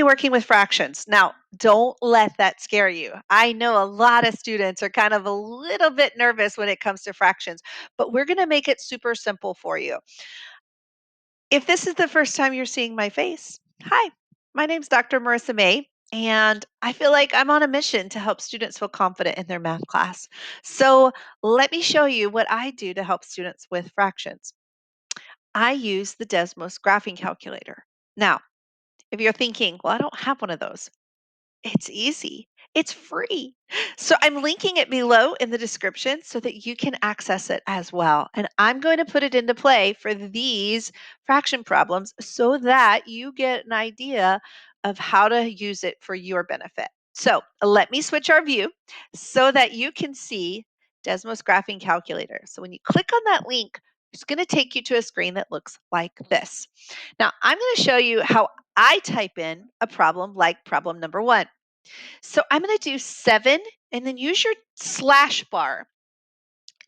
Working with fractions. Now, don't let that scare you. I know a lot of students are kind of a little bit nervous when it comes to fractions, but we're going to make it super simple for you. If this is the first time you're seeing my face, hi, my name's Dr. Marissa May, and I feel like I'm on a mission to help students feel confident in their math class. So, let me show you what I do to help students with fractions. I use the Desmos graphing calculator. Now, if you're thinking, well, I don't have one of those. It's easy. It's free. So I'm linking it below in the description so that you can access it as well. And I'm going to put it into play for these fraction problems so that you get an idea of how to use it for your benefit. So let me switch our view so that you can see Desmos Graphing Calculator. So when you click on that link, it's going to take you to a screen that looks like this. Now I'm going to show you how I type in a problem like problem number 1. So I'm going to do 7 and then use your slash bar.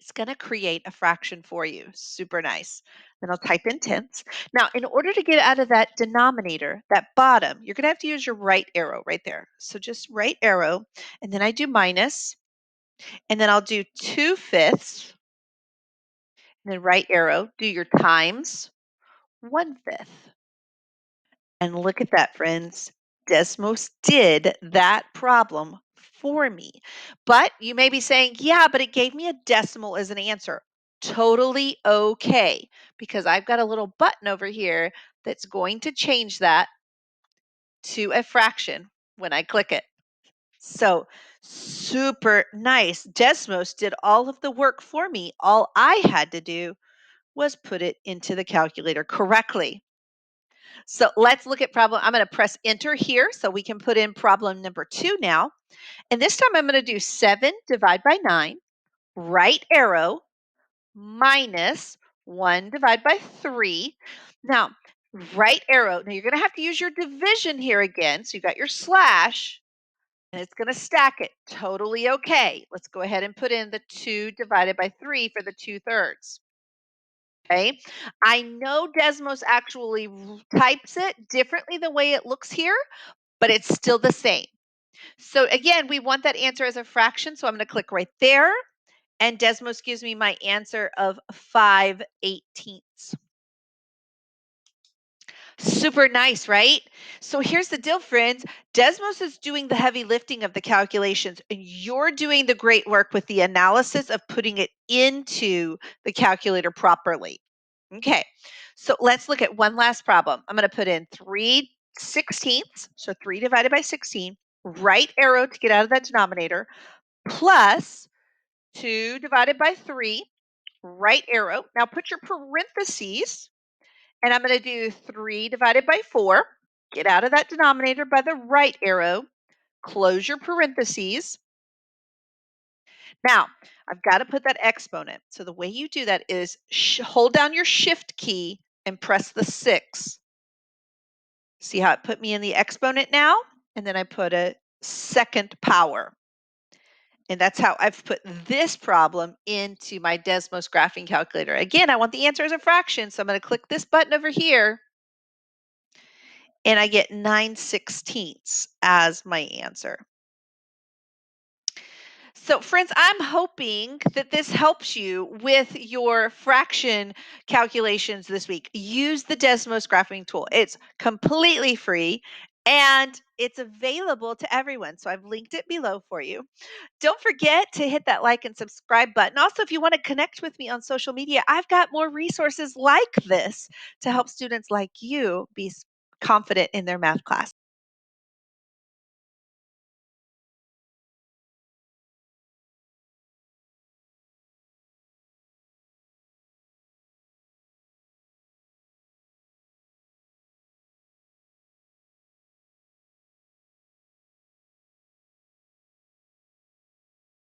It's going to create a fraction for you. Super nice. Then I'll type in tenths. Now, in order to get out of that denominator, that bottom, you're going to have to use your right arrow right there. So just right arrow, and then I do minus, and then I'll do 2/5, and then right arrow, do your times 1/5. And look at that, friends. Desmos did that problem for me. But you may be saying, yeah, but it gave me a decimal as an answer. Totally okay, because I've got a little button over here that's going to change that to a fraction when I click it. So super nice. Desmos did all of the work for me. All I had to do was put it into the calculator correctly. So let's look at problem. I'm going to press enter here so we can put in problem number 2 now. And this time I'm going to do 7 divided by 9, right arrow, minus 1 divided by 3. Now, right arrow. Now you're going to have to use your division here again. So you got your slash and it's going to stack it. Totally okay. Let's go ahead and put in the 2 divided by 3 for the 2/3. Okay. I know Desmos actually types it differently the way it looks here, but it's still the same. So again, we want that answer as a fraction. So I'm going to click right there. And Desmos gives me my answer of 5/18. Super nice, right? So here's the deal, friends. Desmos is doing the heavy lifting of the calculations, and you're doing the great work with the analysis of putting it into the calculator properly. Okay, so let's look at one last problem. I'm going to put in 3/16, so 3 divided by 16, right arrow to get out of that denominator, plus 2 divided by 3, right arrow. Now put your parentheses, and I'm going to do 3 divided by 4, get out of that denominator by the right arrow, close your parentheses. Now, I've got to put that exponent. So the way you do that is hold down your shift key and press the 6. See how it put me in the exponent now? And then I put a second power. And that's how I've put this problem into my Desmos graphing calculator. Again, I want the answer as a fraction, so I'm going to click this button over here, and I get 9/16 as my answer. So, friends, I'm hoping that this helps you with your fraction calculations this week. Use the Desmos graphing tool. It's completely free and it's available to everyone. So, I've linked it below for you. Don't forget to hit that like and subscribe button. Also, if you want to connect with me on social media, I've got more resources like this to help students like you be confident in their math class.